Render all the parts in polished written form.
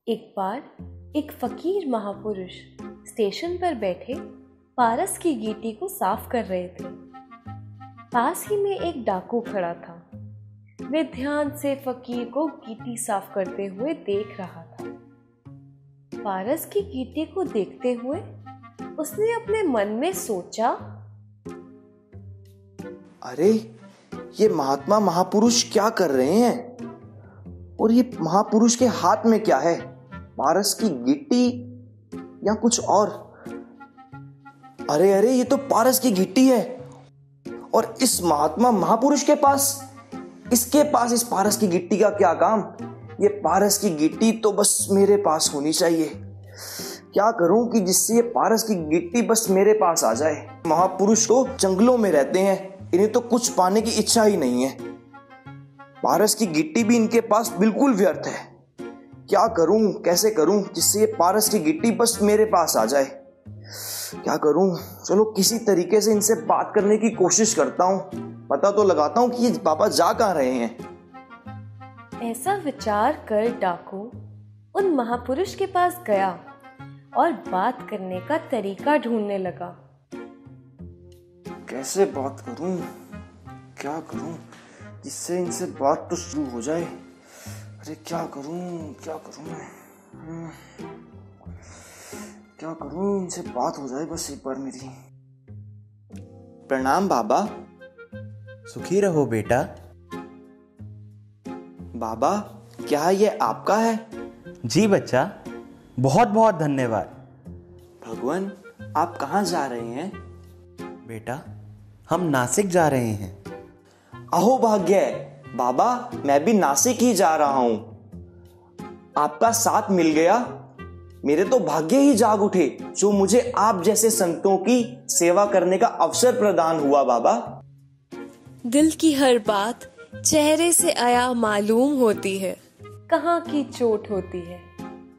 एक बार एक फकीर महापुरुष स्टेशन पर बैठे पारस की गीटी को साफ कर रहे थे। पास ही में एक डाकू खड़ा था। वे ध्यान से फकीर को गीटी साफ करते हुए देख रहा था। पारस की गीटी को देखते हुए उसने अपने मन में सोचा, अरे ये महात्मा महापुरुष क्या कर रहे हैं? और ये महापुरुष के हाथ में क्या है? पारस की गिट्टी या कुछ और? अरे अरे, ये तो पारस की गिट्टी है। और इस महात्मा महापुरुष के पास, इसके पास इस पारस की गिट्टी का क्या काम? ये पारस की गिट्टी तो बस मेरे पास होनी चाहिए। क्या करूं कि जिससे ये पारस की गिट्टी बस मेरे पास आ जाए। महापुरुष तो जंगलों में रहते हैं, इन्हें तो कुछ पाने की इच्छा ही नहीं है। पारस की गिट्टी भी इनके पास बिल्कुल व्यर्थ है। क्या करूं, कैसे करूं जिससे ये पारस की गिट्टी बस मेरे पास आ जाए? क्या करूं? चलो किसी तरीके से इनसे बात करने की कोशिश करता हूं, पता तो लगाता हूं कि ये बाबा जा कहां रहे हैं। ऐसा विचार कर डाकू उन महापुरुष के पास गया और बात करने का तरीका ढूंढने लगा। कैसे बात करूं, क्या करूं जिससे इनसे बात तो शुरू हो जाए। अरे क्या करूं क्या करूं इनसे बात हो जाए बस एक बार मेरी। प्रणाम बाबा। सुखी रहो बेटा। बाबा, क्या ये आपका है? जी बच्चा, बहुत बहुत धन्यवाद। भगवान, आप कहाँ जा रहे हैं? बेटा, हम नासिक जा रहे हैं। अहो भाग्य, बाबा मैं भी नासिक ही जा रहा हूं। आपका साथ मिल गया। मेरे तो भाग्य ही जाग उठे जो मुझे आप जैसे संतों की सेवा करने का अवसर प्रदान हुआ। बाबा, दिल की हर बात चेहरे से आया मालूम होती है। कहाँ की चोट होती है,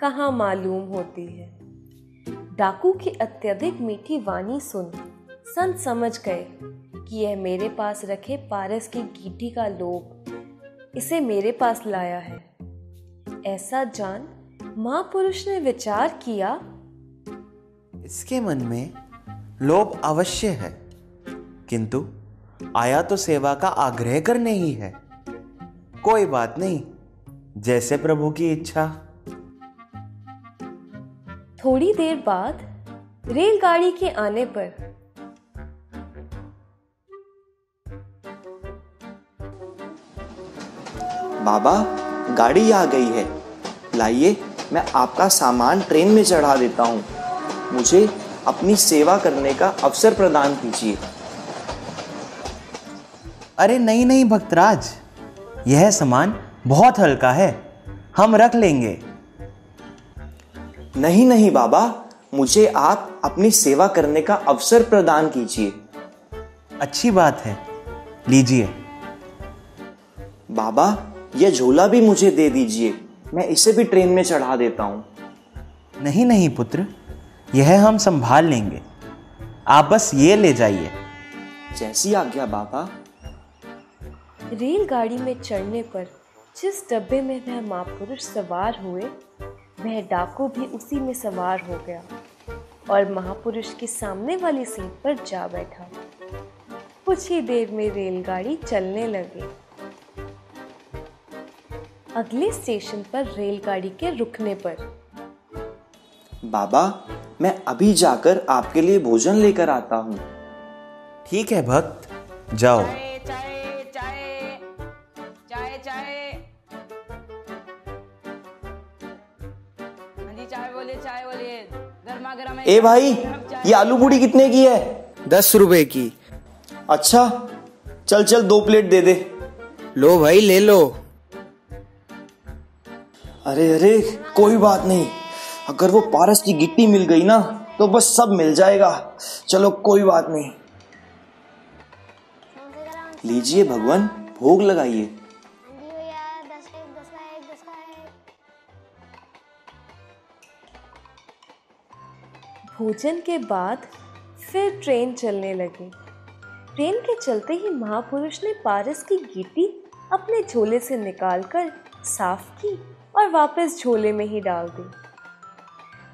कहाँ मालूम होती है। डाकू की अत्यधिक मीठी वाणी सुन संत समझ गए कि यह मेरे पास रखे पारस की गीटी का लोभ इसे मेरे पास लाया है। ऐसा जान महापुरुष ने विचार किया, इसके मन में लोभ अवश्य है, किंतु आया तो सेवा का आग्रह करने ही है। कोई बात नहीं, जैसे प्रभु की इच्छा। थोड़ी देर बाद रेलगाड़ी के आने पर बाबा गाड़ी आ गई है। लाइए मैं आपका सामान ट्रेन में चढ़ा देता हूँ। मुझे अपनी सेवा करने का अवसर प्रदान कीजिए। अरे नहीं नहीं भक्तराज, यह सामान बहुत हल्का है, हम रख लेंगे। नहीं नहीं बाबा, मुझे आप अपनी सेवा करने का अवसर प्रदान कीजिए। अच्छी बात है, लीजिए। बाबा यह झोला भी मुझे दे दीजिए, मैं इसे भी ट्रेन में चढ़ा देता हूँ। नहीं नहीं पुत्र, यह हम संभाल लेंगे, आप बस ये ले जाइए। जैसी आज्ञा बाबा। रेलगाड़ी में चढ़ने पर जिस डब्बे में वह महापुरुष सवार हुए, वह डाकू भी उसी में सवार हो गया और महापुरुष के सामने वाली सीट पर जा बैठा। कुछ ही देर में रेलगाड़ी चलने लगी। अगले स्टेशन पर रेलगाड़ी के रुकने पर, बाबा मैं अभी जाकर आपके लिए भोजन लेकर आता हूँ। ठीक है भक्त, जाओ। चाय बोलिए, गर्मा गर्म है। ए भाई, ये आलू पूड़ी कितने की है? 10 रुपए की। अच्छा चल चल 2 प्लेट दे दे। लो भाई ले लो। अरे अरे कोई बात नहीं, अगर वो पारस की गिट्टी मिल गई ना तो बस सब मिल जाएगा। चलो कोई बात नहीं। लीजिए भगवान, भोग लगाइए। भोजन के बाद फिर ट्रेन चलने लगी। ट्रेन के चलते ही महापुरुष ने पारस की गीटी अपने झोले से निकालकर साफ की और वापस झोले में ही डाल दी।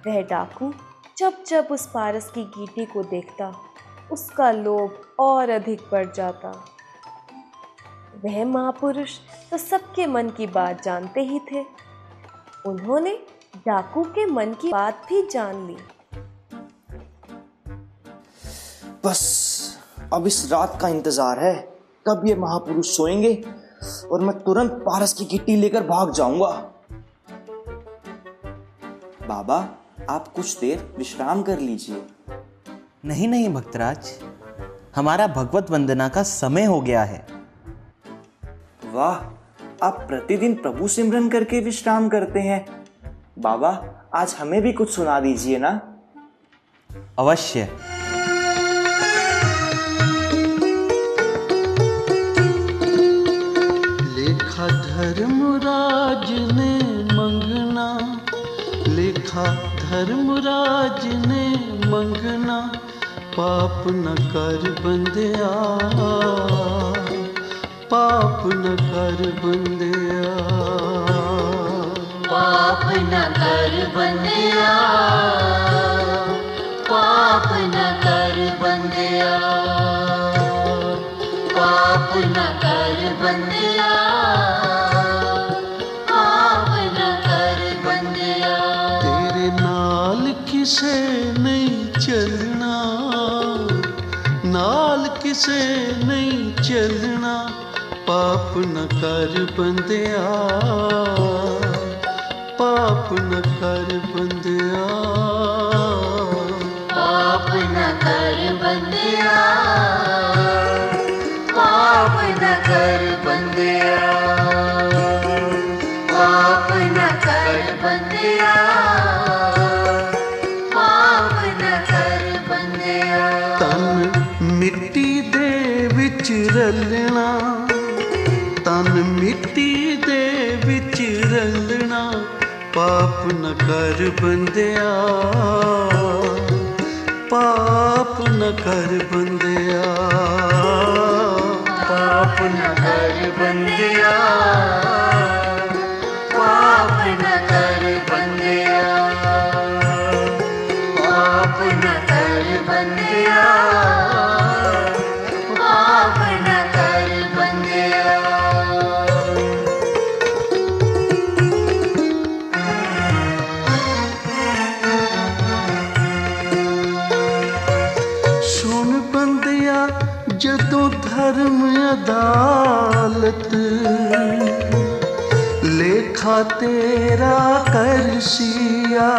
वह डाकू जब जब उस पारस की गीटी को देखता, उसका लोभ और अधिक बढ़ जाता। वह महापुरुष तो सबके मन की बात जानते ही थे। उन्होंने डाकू के मन की बात भी जान ली। बस अब इस रात का इंतजार है, कब ये महापुरुष सोएंगे और मैं तुरंत पारस की गिट्टी लेकर भाग जाऊंगा। बाबा, आप कुछ देर विश्राम कर लीजिए। नहीं नहीं भक्तराज, हमारा भगवत वंदना का समय हो गया है। वाह, आप प्रतिदिन प्रभु सिमरन करके विश्राम करते हैं। बाबा, आज हमें भी कुछ सुना दीजिए ना। अवश्य। लेखा धर्मराज ने मंगना, लेखा धर्मराज ने मंगना, पाप न कर बंदिया, पाप न कर बंदिया, पाप न कर बंदिया, पाप न कर बंदिया, पाप न कर बंदिया, पाप न कर बंदिया। तेरे नाल किसे नहीं चलना, नाल किसे नहीं चलना, पाप न कर बंदिया, पाप न कर बंदिया, पाप न कर बंदिया, पाप न कर बंदिया, पाप न कर बंदिया, पाप न कर बंदिया। तन मिट्टी दे विच रलना, तन मिट्टी दे विच रलना, पाप न कर बंदिया, पाप न कर बंदिया, पाप न कर बंदिया, पाप न कर बंदिया, पाप न कर बंदिया, पाप न कर बंदिया। सुन बंदिया जदों धर्म अदालत, लेखा तेरा कर सिया,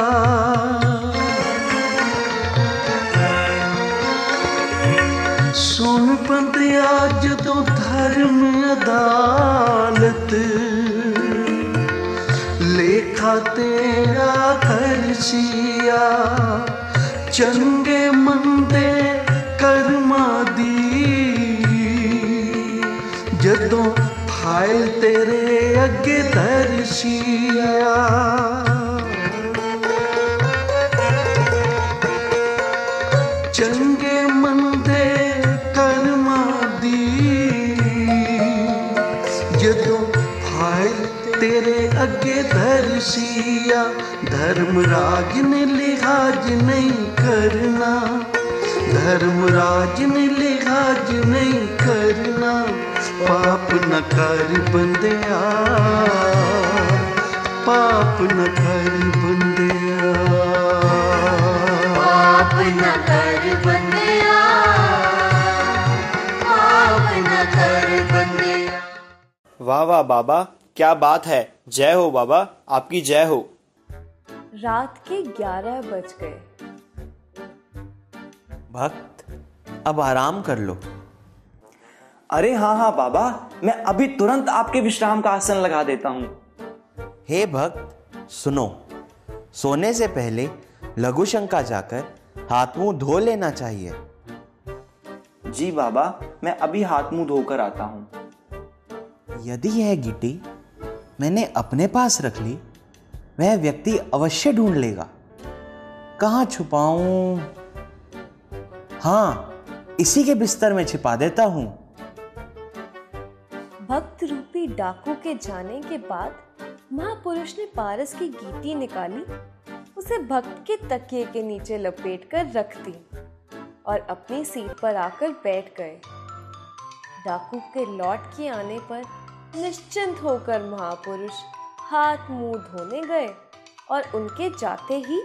सुन बंदिया जदों धर्म अदालत, लेखा तेरा कर सिया, चंगे मंदे कर्मा दी जदों फाइल तेरे अगे दर्शिया, चंगे मंदे कर्मा दी जदों फाइल तेरे अगे दर्शिया, धर्मराज ने लिहाज नहीं करना, धर्मराज ने लिहाज नहीं करना, पाप न कर बंदिया, पाप न कर बंदिया, पाप न कर बंदिया, पाप न कर बंदिया। वाह वाह बाबा, क्या बात है। जय हो बाबा, आपकी जय हो। रात के 11 बज गए। भक्त, अब आराम कर लो। अरे हाँ हाँ बाबा, मैं अभी तुरंत आपके विश्राम का आसन लगा देता हूँ। हे भक्त सुनो, सोने से पहले लघु शंका जाकर हाथ मुंह धो लेना चाहिए। जी बाबा, मैं अभी हाथ मुंह धोकर आता हूँ। यदि यह गिट्टी मैंने अपने पास रख ली, वह व्यक्ति अवश्य ढूंढ लेगा। कहाँ छुपाऊं? हाँ, इसी के बिस्तर में छिपा देता हूं। भक्त रूपी डाकू के जाने के बाद महापुरुष ने पारस की गीटी निकाली, उसे भक्त के तकिए के नीचे लपेटकर रख दी और अपनी सीट पर आकर बैठ गए। डाकू के लौट के आने पर निश्चिंत होकर महापुरुष हाथ मुंह धोने गए और उनके जाते ही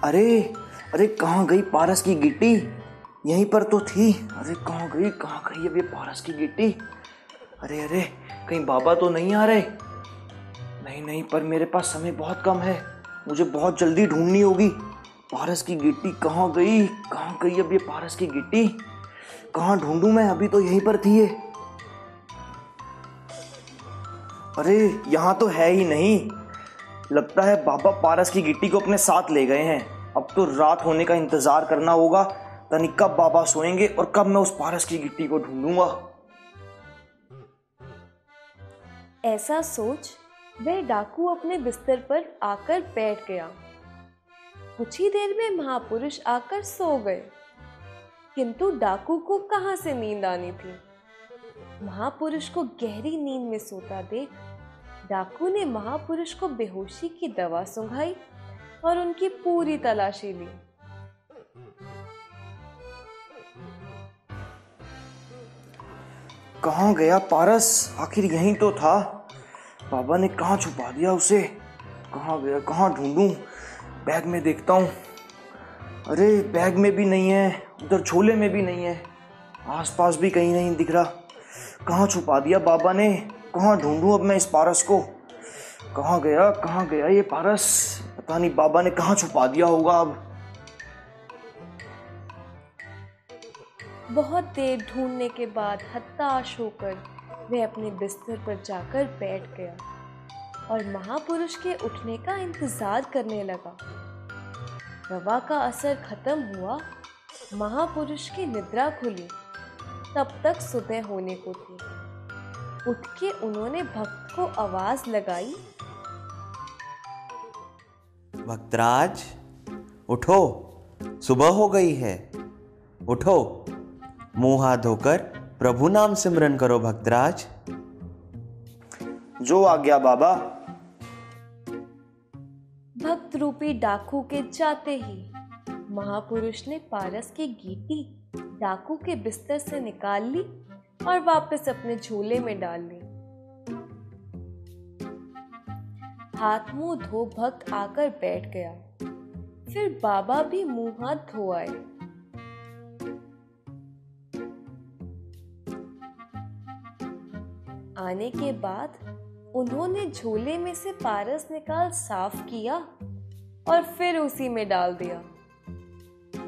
अरे अरे कहाँ गई पारस की गिट्टी? यहीं पर तो थी। अरे कहाँ गई अब ये पारस की गिट्टी? अरे अरे कहीं बाबा तो नहीं आ रहे? नहीं, पर मेरे पास समय बहुत कम है, मुझे बहुत जल्दी ढूंढनी होगी। पारस की गिट्टी कहाँ गई अब ये पारस की गिट्टी? कहाँ ढूंढूं मैं? अभी तो यहीं पर थी ये। अरे यहाँ तो है ही नहीं। लगता है बाबा पारस की गिट्टी को अपने साथ ले गए हैं। अब तो रात होने का इंतजार करना होगा, तनी कब बाबा सोएंगे और कब मैं उस पारस की गिट्टी को ढूंढूंगा। ऐसा सोच वह डाकू अपने बिस्तर पर आकर बैठ गया। कुछ ही देर में महापुरुष आकर सो गए, किंतु डाकू को कहां से नींद आनी थी। महापुरुष को गहरी नींद में सोता देख डाकू ने महापुरुष को बेहोशी की दवा सुंघाई और उनकी पूरी तलाशी ली। कहाँ गया पारस? आखिर यहीं तो था। बाबा ने कहाँ छुपा दिया उसे? कहाँ गया? कहाँ ढूंढूं? बैग में देखता हूँ। अरे बैग में भी नहीं है, उधर झोले में भी नहीं है, आसपास भी कहीं नहीं दिख रहा। कहाँ छुपा दिया बाबा ने? कहाँ ढूंढूं अब मैं इस पारस को? कहाँ गया ये पारस? पता नहीं बाबा ने कहाँ छुपा दिया होगा अब। बहुत देर ढूंढने के बाद हताश होकर वह अपने बिस्तर पर जाकर बैठ गया और महापुरुष के उठने का इंतजार करने लगा। दवा का असर खत्म हुआ, महापुरुष की निद्रा खुली। तब तक सुबह होने को थी। उठ के उन्होंने भक्त को आवाज लगाई, भक्तराज उठो, सुबह हो गई है। उठो, मुंह हाथ धोकर प्रभु नाम सिमरन करो भक्तराज। जो आज्ञा बाबा। भक्त रूपी डाकू के जाते ही महापुरुष ने पारस की गीटी डाकू के बिस्तर से निकाल ली और वापस अपने झोले में डाल ली। हाथ मुंह धो भक्त आकर बैठ गया। फिर बाबा भी मुंह हाथ धो आए। आने के बाद उन्होंने झोले में से पारस निकाल साफ किया और फिर उसी में डाल दिया।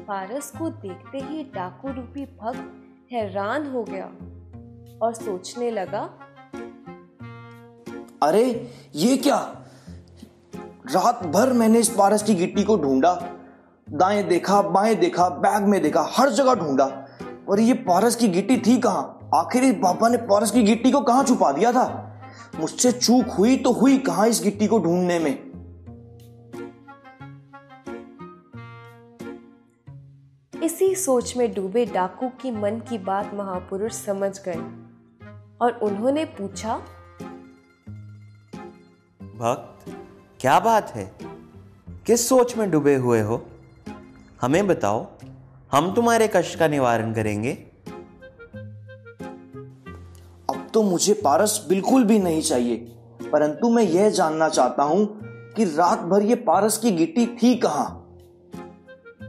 पारस को देखते ही डाकू रूपी भक्त हैरान हो गया और सोचने लगा, अरे ये क्या? रात भर मैंने इस पारस की गिट्टी को ढूंढा, दाएं देखा, बाएं देखा, बैग में देखा, हर जगह ढूंढा, और ये पारस की गिट्टी थी कहां? आखिर इस बाबा ने पारस की गिट्टी को कहां छुपा दिया था? मुझसे चूक हुई तो हुई कहां इस गिट्टी को ढूंढने में? इसी सोच में डूबे डाकू की मन की बात महापुरुष समझ गए और उन्होंने पूछा, भक्त क्या बात है? किस सोच में डूबे हुए हो? हमें बताओ, हम तुम्हारे कष्ट का निवारण करेंगे। अब तो मुझे पारस बिल्कुल भी नहीं चाहिए, परंतु मैं यह जानना चाहता हूं कि रात भर ये पारस की गिट्टी थी कहां?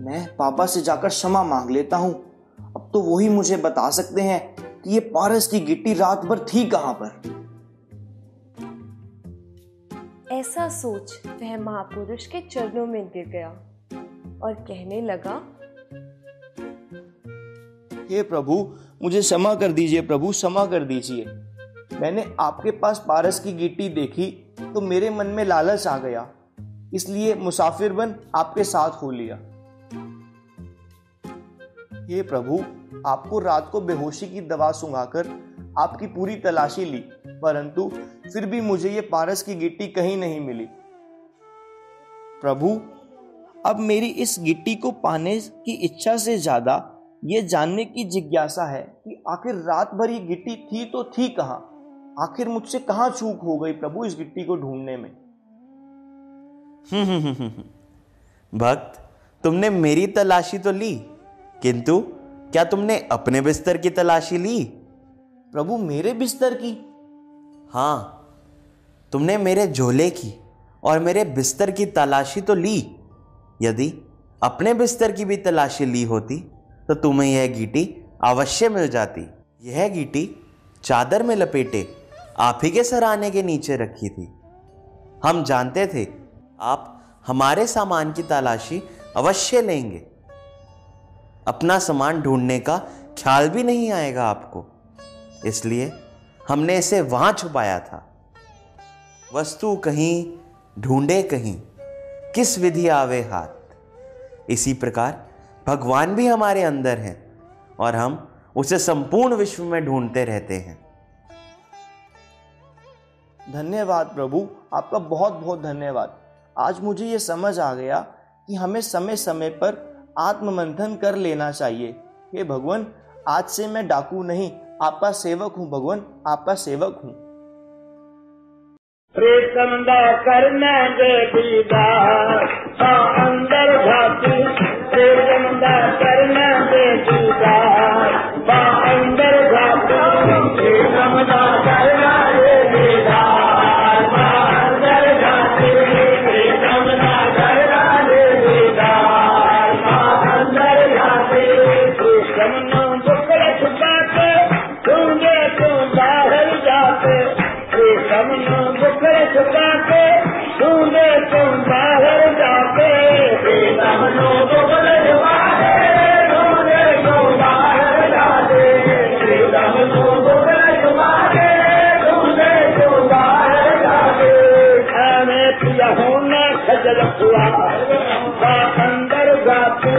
मैं पापा से जाकर क्षमा मांग लेता हूं। अब तो वही मुझे बता सकते हैं कि ये पारस की गिट्टी रात भर थी कहां पर। ऐसा सोच वह महापुरुष के चरणों में गिर गया और कहने लगा, हे प्रभु, मुझे क्षमा कर दीजिए प्रभु, क्षमा कर दीजिए। मैंने आपके पास पारस की गिट्टी देखी तो मेरे मन में लालच आ गया, इसलिए मुसाफिर बन आपके साथ हो लिया। हे प्रभु, आपको रात को बेहोशी की दवा सुंघाकर आपकी पूरी तलाशी ली, परंतु फिर भी मुझे ये पारस की गिट्टी कहीं नहीं मिली। प्रभु, अब मेरी इस गिट्टी को पाने की इच्छा से ज्यादा ये जानने की जिज्ञासा है कि आखिर रात भर ये गिट्टी थी तो थी कहाँ। आखिर मुझसे कहाँ चूक हो गई प्रभु इस गिट्टी को ढूंढने में। भक्त, तुमने मेरी तलाशी तो ली, किंतु क्या तुमने अपने बिस्तर की तलाशी ली? प्रभु मेरे बिस्तर की? हाँ, तुमने मेरे झोले की और मेरे बिस्तर की तलाशी तो ली। यदि अपने बिस्तर की भी तलाशी ली होती तो तुम्हें यह गीटी अवश्य मिल जाती। यह गीटी चादर में लपेटे आप ही के सराहने के नीचे रखी थी। हम जानते थे आप हमारे सामान की तलाशी अवश्य लेंगे। अपना सामान ढूंढने का ख्याल भी नहीं आएगा आपको, इसलिए हमने इसे वहां छुपाया था। वस्तु कहीं ढूंढे कहीं, किस विधि आवे हाथ। इसी प्रकार भगवान भी हमारे अंदर हैं और हम उसे संपूर्ण विश्व में ढूंढते रहते हैं। धन्यवाद प्रभु, आपका बहुत बहुत धन्यवाद। आज मुझे ये समझ आ गया कि हमें समय समय पर आत्ममंथन कर लेना चाहिए। हे भगवान, आज से मैं डाकू नहीं, आपका सेवक हूँ। भगवान, आपका सेवक हूँ। प्रीतम करना दे दीदार अंदर घाटी, प्रीतम करना दे दीदार अंदर घाटी, प्रीतम करना दे दीदार अंदर घाटी, प्रीतम करना दे दीदार अंदर घाटी। प्रीतम बुकड़ छुपा के ढूंढे तो बाहर जाते, प्रीतम बुकड़ छुपा के ढूंढे तो बाहर जाते, प्रीतम बुकड़ छुपा के ढूंढे तो बाहर जाते, प्रीतम बुकड़ छुपा के ढूंढे तो बाहर जाते। हमें पिया होना खजल हुआ अंदर जाती,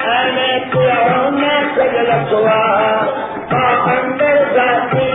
हमें पिया होना खजल हुआ अंदर जाती।